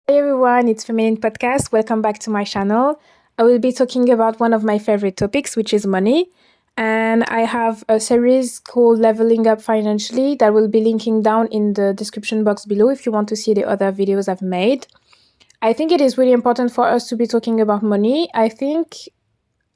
Hey everyone, it's Feminine Podcast. Welcome back to my channel. I will be talking about one of my favorite topics, which is money. And I have a series called Leveling Up Financially that will be linking down in the description box below if you want to see the other videos I've made. I think it is really important for us to be talking about money. I think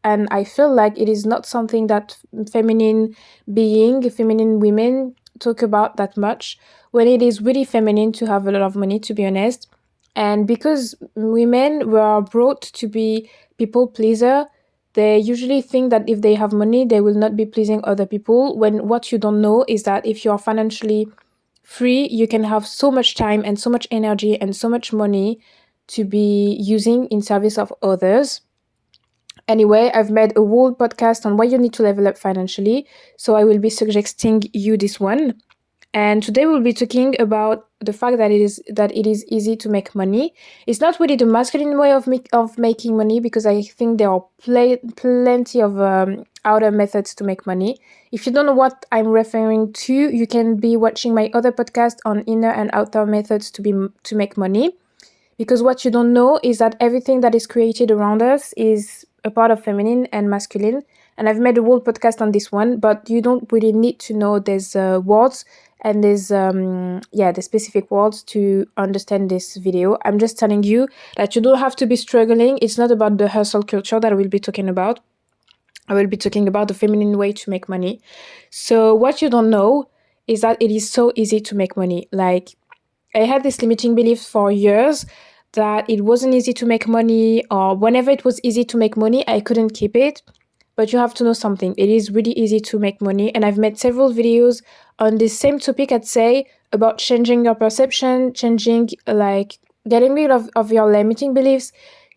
and I feel like it is not something that feminine women talk about that much, when it is really feminine to have a lot of money, to be honest. And because women were brought to be people pleaser, they usually think that if they have money, they will not be pleasing other people. When what you don't know is that if you are financially free, you can have so much time and so much energy and so much money to be using in service of others. Anyway, I've made a whole podcast on why you need to level up financially, so I will be suggesting you this one. And today we'll be talking about the fact that it is easy to make money. It's not really the masculine way of making money, because I think there are plenty of outer methods to make money. If you don't know what I'm referring to, you can be watching my other podcast on inner and outer methods to make money. Because what you don't know is that everything that is created around us is a part of feminine and masculine. And I've made a whole podcast on this one, but you don't really need to know there's words and there's the specific words to understand this video. I'm just telling you that you don't have to be struggling. It's not about the hustle culture that I will be talking about. I will be talking about the feminine way to make money. So what you don't know is that it is so easy to make money. Like, I had this limiting belief for years that it wasn't easy to make money, or whenever it was easy to make money, I couldn't keep it. But you have to know something. It is really easy to make money. And I've made several videos on this same topic, I'd say, about changing your perception, getting rid of your limiting beliefs,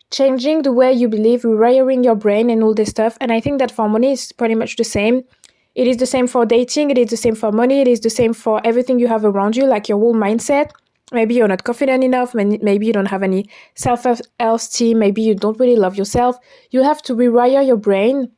changing the way you believe, rewiring your brain and all this stuff. And I think that for money, it's pretty much the same. It is the same for dating. It is the same for money. It is the same for everything you have around you, like your whole mindset. Maybe you're not confident enough. Maybe you don't have any self-esteem. Maybe you don't really love yourself. You have to rewire your brain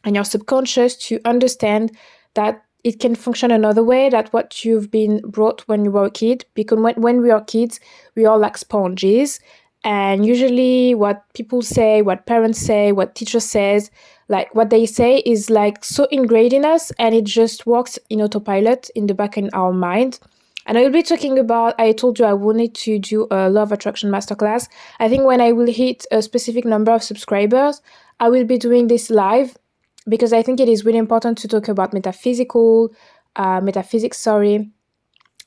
and your subconscious to understand that it can function another way, that what you've been brought when you were a kid. Because when we are kids, we are like sponges. And usually what people say, what parents say, what teachers says, like what they say is like so ingrained in us, and it just works in autopilot in the back in our mind. And I will be talking about, I told you I wanted to do a law of attraction masterclass. I think when I will hit a specific number of subscribers, I will be doing this live, because I think it is really important to talk about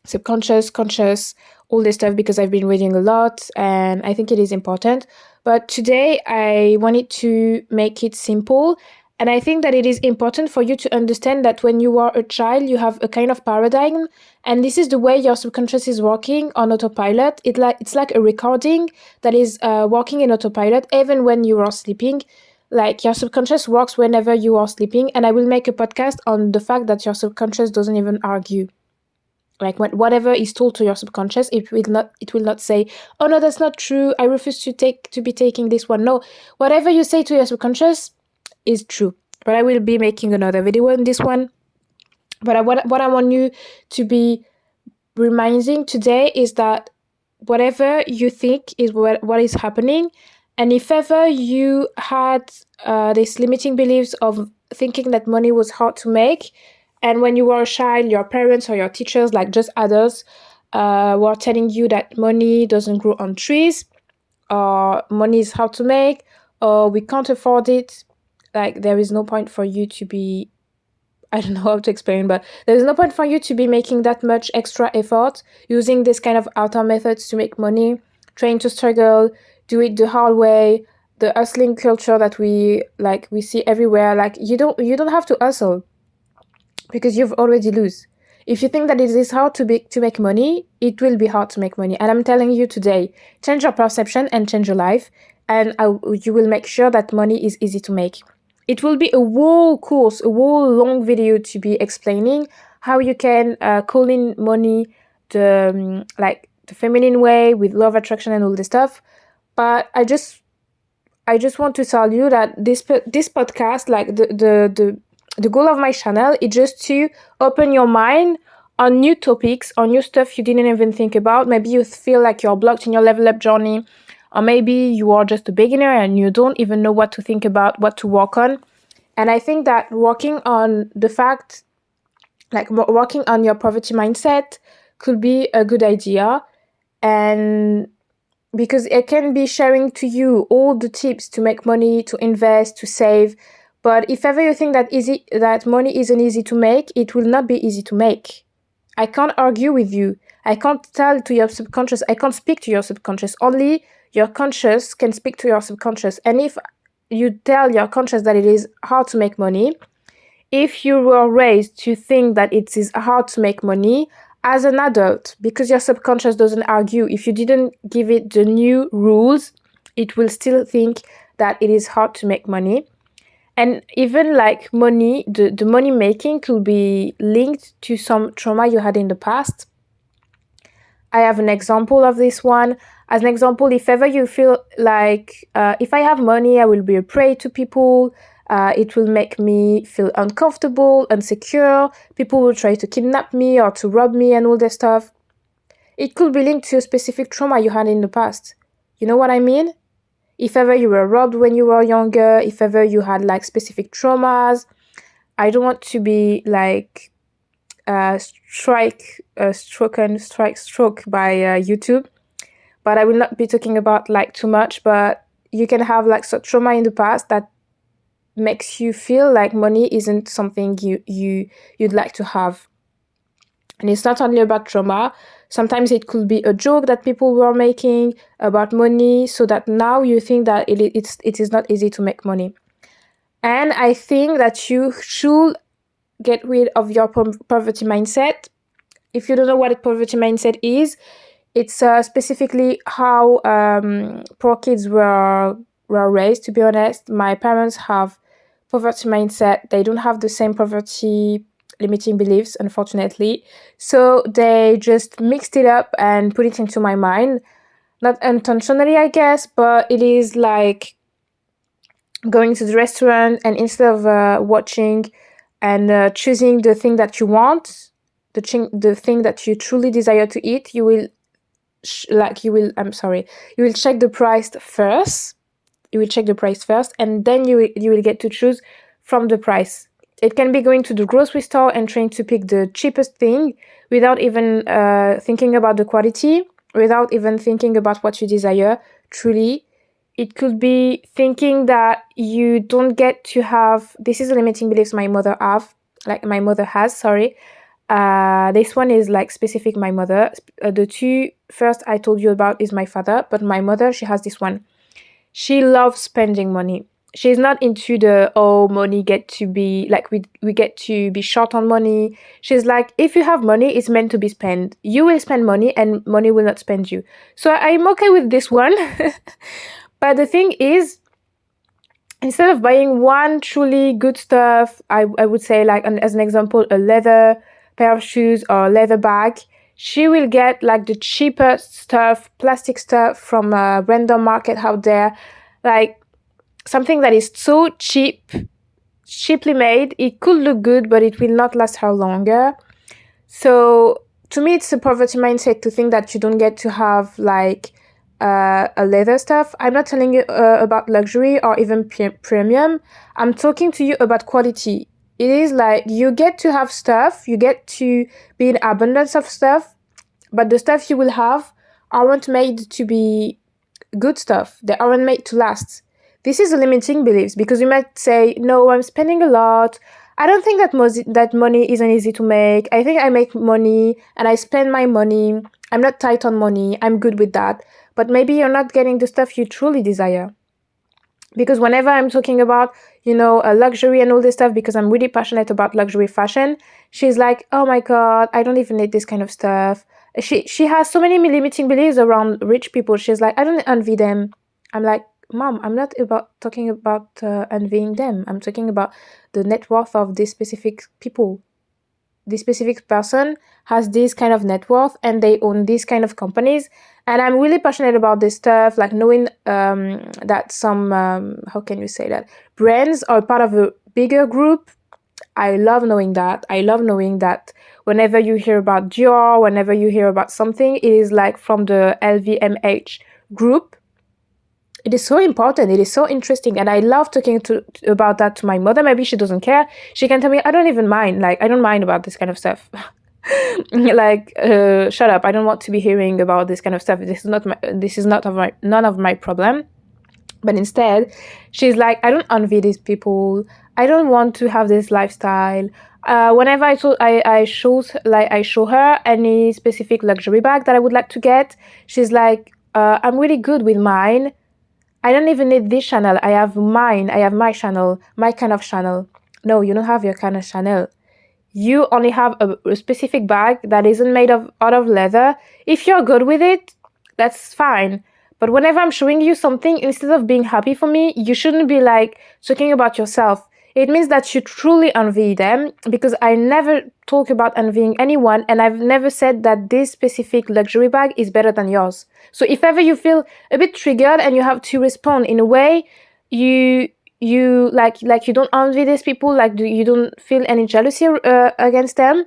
subconscious, conscious, all this stuff, because I've been reading a lot and I think it is important. But today I wanted to make it simple. And I think that it is important for you to understand that when you are a child, you have a kind of paradigm, and this is the way your subconscious is working on autopilot. It's like a recording that is working in autopilot even when you are sleeping. Like, your subconscious works whenever you are sleeping, and I will make a podcast on the fact that your subconscious doesn't even argue. Like, whatever is told to your subconscious, it will not say, oh no, that's not true, I refuse to be taking this one. No, whatever you say to your subconscious is true. But I will be making another video on this one. But what I want you to be reminding today is that whatever you think is what is happening. And if ever you had these limiting beliefs of thinking that money was hard to make, and when you were a child, your parents or your teachers, like just others, were telling you that money doesn't grow on trees, or money is hard to make, or we can't afford it, like, there is no point for you to be, I don't know how to explain, but there's no point for you to be making that much extra effort, using this kind of outer methods to make money, trying to struggle, do it the hard way, the hustling culture that we see everywhere. Like, you don't have to hustle, because you've already lose. If you think that it is hard to make money, it will be hard to make money. And I'm telling you today, change your perception and change your life, and you will make sure that money is easy to make. It will be a whole course, a whole long video to be explaining how you can call in money the feminine way with love attraction and all this stuff. But I just want to tell you that this podcast, like the goal of my channel, is just to open your mind on new topics, on new stuff you didn't even think about. Maybe you feel like you're blocked in your level up journey, or maybe you are just a beginner and you don't even know what to think about, what to work on. And I think that working on the fact, like working on your poverty mindset could be a good idea. And because it can be sharing to you all the tips to make money, to invest, to save. But if ever you think that money isn't easy to make, it will not be easy to make. I can't argue with you. I can't tell to your subconscious. I can't speak to your subconscious. Only your conscious can speak to your subconscious. And if you tell your conscious that it is hard to make money, if you were raised to think that it is hard to make money as an adult, because your subconscious doesn't argue, if you didn't give it the new rules, it will still think that it is hard to make money. And even like money, the money making could be linked to some trauma you had in the past. I have an example of this one. As an example, if ever you feel like, if I have money, I will be a prey to people. It will make me feel uncomfortable, insecure. People will try to kidnap me or to rob me and all that stuff. It could be linked to a specific trauma you had in the past. You know what I mean? If ever you were robbed when you were younger, if ever you had like specific traumas. I don't want to be like struck by YouTube, but I will not be talking about like too much. But you can have like some trauma in the past that makes you feel like money isn't something you'd like to have. And it's not only about trauma. Sometimes it could be a joke that people were making about money, so that now you think that it is not easy to make money. And I think that you should get rid of your poverty mindset. If you don't know what a poverty mindset is, it's specifically how poor kids were raised. To be honest, my parents have poverty mindset. They don't have the same poverty limiting beliefs, unfortunately. So they just mixed it up and put it into my mind. Not intentionally, I guess, but it is like going to the restaurant and instead of watching and choosing the thing that you want, the thing that you truly desire to eat, you will you will check the price first. You will check the price first, and then you will get to choose from the price. It can be going to the grocery store and trying to pick the cheapest thing without even thinking about the quality, without even thinking about what you desire truly. It could be thinking that you don't get to have, this is a limiting beliefs my mother has, sorry. This one is like specific my mother. The two first I told you about is my father, but my mother, she has this one. She loves spending money. She's not into the, money get to be, like we get to be short on money. She's like, if you have money, it's meant to be spent. You will spend money and money will not spend you. So I'm okay with this one. But the thing is, instead of buying one truly good stuff, I would say like, as an example, a leather pair of shoes or a leather bag, she will get like the cheapest stuff, plastic stuff from a random market out there, like something that is so cheaply made. It could look good, but it will not last her longer. So to me, it's a poverty mindset to think that you don't get to have like a leather stuff. I'm not telling you about luxury or even premium. I'm talking to you about quality. It is like you get to have stuff, you get to be in abundance of stuff, but the stuff you will have aren't made to be good stuff. They aren't made to last. This is a limiting beliefs, because you might say, no, I'm spending a lot. I don't think that money isn't easy to make. I think I make money and I spend my money. I'm not tight on money. I'm good with that. But maybe you're not getting the stuff you truly desire. Because whenever I'm talking about, a luxury and all this stuff, because I'm really passionate about luxury fashion, she's like, oh my God, I don't even need this kind of stuff. She has so many limiting beliefs around rich people. She's like, I don't envy them. I'm like, Mom, I'm not talking about envying them. I'm talking about the net worth of these specific people. This specific person has this kind of net worth and they own these kind of companies. And I'm really passionate about this stuff, like knowing that some, how can you say that? Brands are part of a bigger group. I love knowing that. I love knowing that whenever you hear about Dior, whenever you hear about something, it is like from the LVMH group. It is so important. It is so interesting. And I love talking about that to my mother. Maybe she doesn't care. She can tell me, I don't even mind. Like, I don't mind about this kind of stuff. Like, shut up. I don't want to be hearing about this kind of stuff. This is none of my problem. But instead, she's like, I don't envy these people. I don't want to have this lifestyle. Whenever I show her any specific luxury bag that I would like to get, she's like, I'm really good with mine. I don't even need this Chanel. I have mine. I have my Chanel, my kind of Chanel. No, you don't have your kind of Chanel. You only have a specific bag that isn't made out of leather. If you're good with it, that's fine. But whenever I'm showing you something, instead of being happy for me, you shouldn't be like talking about yourself. It means that you truly envy them, because I never talk about envying anyone, and I've never said that this specific luxury bag is better than yours. So if ever you feel a bit triggered and you have to respond in a way you like you don't envy these people, like you don't feel any jealousy against them,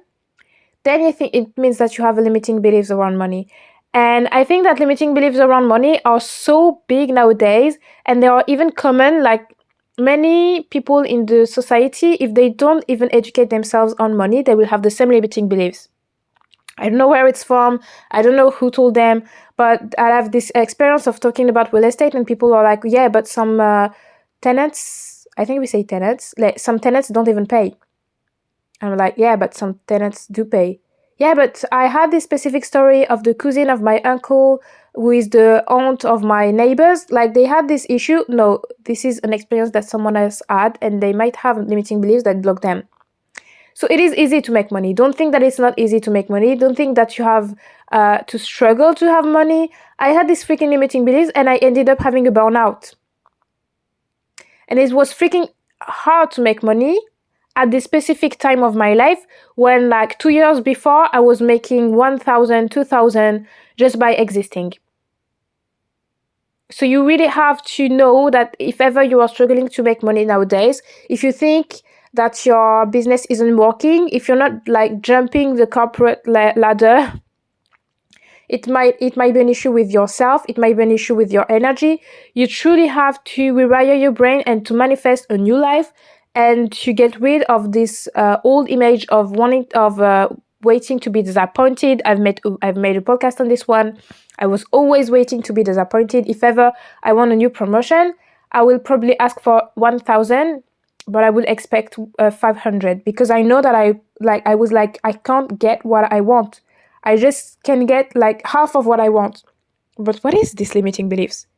then you think it means that you have a limiting beliefs around money. And I think that limiting beliefs around money are so big nowadays, and they are even common. Like, many people in the society, if they don't even educate themselves on money, they will have the same limiting beliefs. I don't know where it's from. I don't know who told them, but I have this experience of talking about real estate, and people are like, yeah, but some tenants, I think we say tenants, like some tenants don't even pay. I'm like, yeah, but some tenants do pay. Yeah, but I had this specific story of the cousin of my uncle who is the aunt of my neighbors. Like, they had this issue. No, this is an experience that someone else had, and they might have limiting beliefs that block them. So it is easy to make money. Don't think that it's not easy to make money. Don't think that you have to struggle to have money. I had this freaking limiting beliefs, and I ended up having a burnout. And it was freaking hard to make money at this specific time of my life, when like 2 years before I was making 1,000, 2,000 just by existing. So you really have to know that if ever you are struggling to make money nowadays, if you think that your business isn't working, if you're not like jumping the corporate ladder, it might be an issue with yourself. It might be an issue with your energy. You truly have to rewire your brain and to manifest a new life, and to get rid of this old image of waiting to be disappointed. I've made a podcast on this one. I was always waiting to be disappointed. If ever I want a new promotion, I will probably ask for 1,000, but I will expect 500, because I know that I was like, I can't get what I want. I just can get like half of what I want. But what is this limiting beliefs?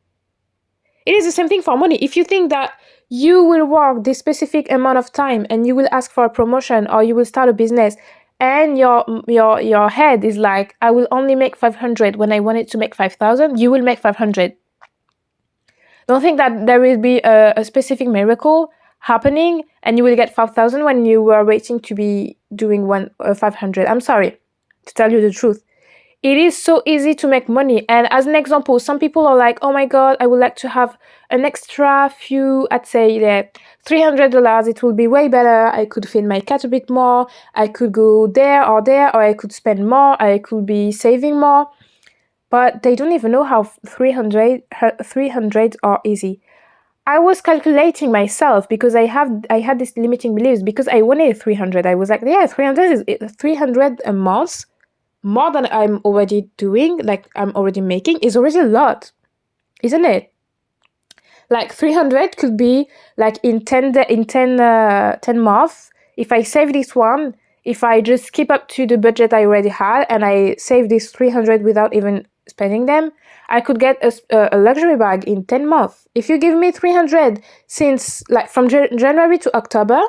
It is the same thing for money. If you think that you will work this specific amount of time and you will ask for a promotion, or you will start a business, and your head is like, I will only make 500 when I wanted to make 5,000, you will make 500. Don't think that there will be a specific miracle happening and you will get 5,000 when you were waiting to be doing 500. I'm sorry to tell you the truth. It is so easy to make money. And as an example, some people are like, oh my God, I would like to have an extra few, I'd say $300. It will be way better. I could feed my cat a bit more. I could go there, or I could spend more. I could be saving more. But they don't even know how 300 are easy. I was calculating myself, because I had this limiting beliefs, because I wanted 300. I was like, yeah, 300 a month. More than I'm already doing, like I'm already making, is already a lot, isn't it? Like 300 could be like in 10 months. If I save this one, if I just keep up to the budget I already had, and I save this 300 without even spending them, I could get a luxury bag in 10 months. If you give me 300 since like from January to October,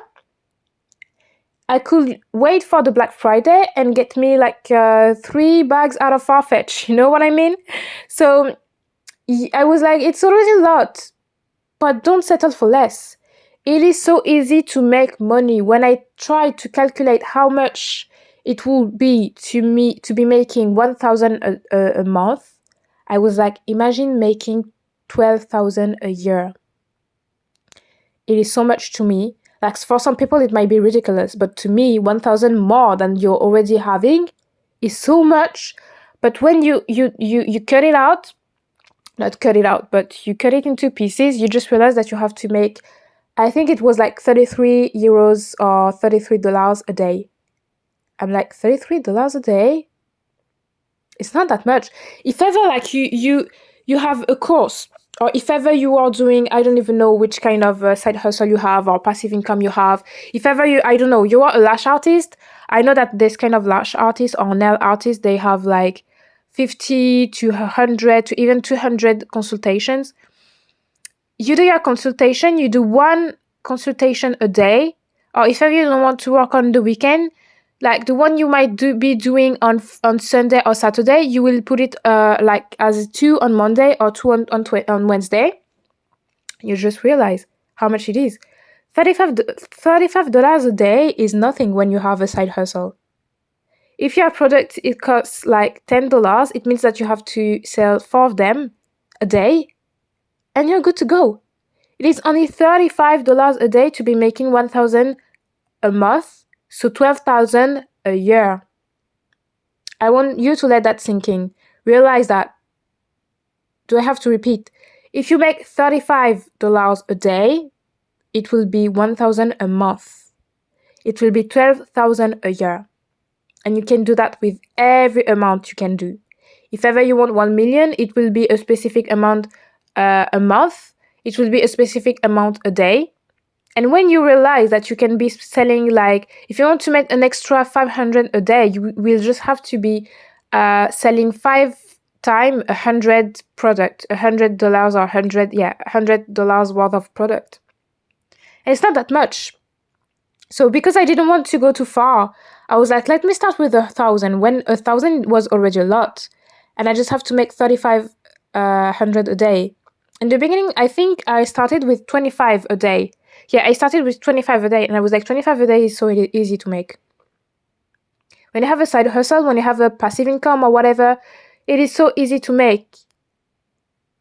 I could wait for the Black Friday and get me like 3 bags out of Farfetch. You know what I mean? So I was like, it's already a lot, but don't settle for less. It is so easy to make money. When I tried to calculate how much it will be to me to be making 1,000 a month, I was like, imagine making 12,000 a year. It is so much to me. Like for some people it might be ridiculous, but to me 1,000 more than you're already having is so much. But when you cut it out, not cut it out, but you cut it into pieces, you just realize that you have to make, I think it was like 33 euros or $33 a day. I'm like, $33 a day? It's not that much. If ever like you have a course, or if ever you are doing, I don't even know which kind of side hustle you have or passive income you have. If ever I don't know, you are a lash artist. I know that this kind of lash artist or nail artist, they have like 50 to 100 to even 200 consultations. You do your consultation, you do one consultation a day, or if ever you don't want to work on the weekend, like the one you might be doing on Sunday or Saturday, you will put it like as 2 on Monday or 2 on Wednesday. You just realize how much it is. $35 a day is nothing when you have a side hustle. If your product, it costs like $10, it means that you have to sell 4 of them a day and you're good to go. It is only $35 a day to be making 1,000 a month, so 12,000 a year. I want you to let that sink in. Realize that. Do I have to repeat? If you make $35 a day, it will be 1,000 a month. It will be 12,000 a year. And you can do that with every amount you can do. If ever you want 1 million, it will be a specific amount a month. It will be a specific amount a day. And when you realize that you can be selling, like, if you want to make an extra 500 a day, you will just have to be selling 5 times 100 product, $100 or $100 worth of product. And it's not that much. So because I didn't want to go too far, I was like, let me start with 1,000 when 1,000 was already a lot. And I just have to make 3,500 a day. In the beginning, I think I started with 25 a day. Yeah, I started with 25 a day, and I was like, 25 a day is so easy to make. When you have a side hustle, when you have a passive income or whatever, it is so easy to make.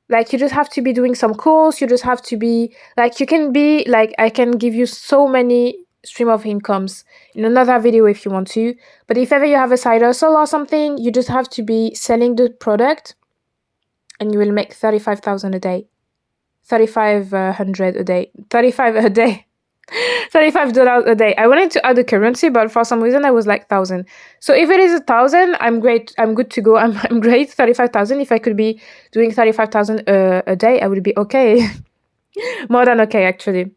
Like, you just have to be doing some course, you just have to be, like, you can be, like, I can give you so many stream of incomes in another video if you want to. But if ever you have a side hustle or something, you just have to be selling the product, and you will make 35,000 a day. 3,500 a day. 35 a day. $35 a day. I wanted to add a currency, but for some reason I was like 1,000. So if it is 1,000, I'm great. I'm good to go. I'm great. 35,000. If I could be doing 35,000 a day, I would be okay. More than okay, actually.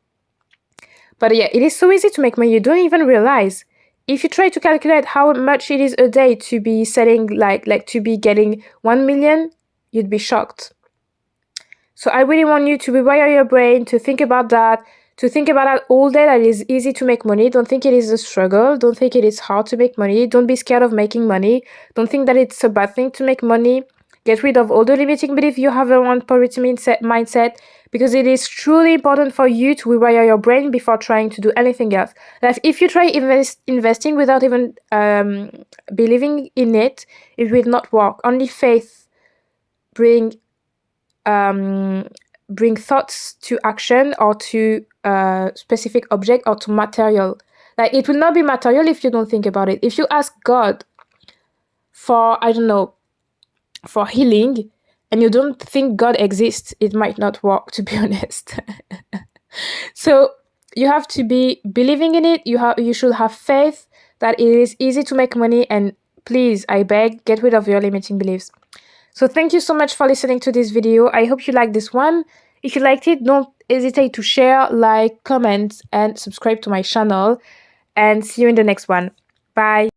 But yeah, it is so easy to make money. You don't even realize. If you try to calculate how much it is a day to be selling, like to be getting 1 million, you'd be shocked. So I really want you to rewire your brain, to think about that, all day, that it is easy to make money. Don't think it is a struggle. Don't think it is hard to make money. Don't be scared of making money. Don't think that it's a bad thing to make money. Get rid of all the limiting beliefs you have around poverty mindset, because it is truly important for you to rewire your brain before trying to do anything else. Like if you try investing without even believing in it, it will not work. Only faith bring thoughts to action, or to specific object, or to material. Like, it will not be material if you don't think about it. If you ask God for, I don't know, for healing, and you don't think God exists, it might not work, to be honest. So you have to be believing in it. You should have faith that it is easy to make money, and please, I beg, get rid of your limiting beliefs. So thank you so much for listening to this video. I hope you liked this one. If you liked it, don't hesitate to share, like, comment, and subscribe to my channel. And see you in the next one. Bye.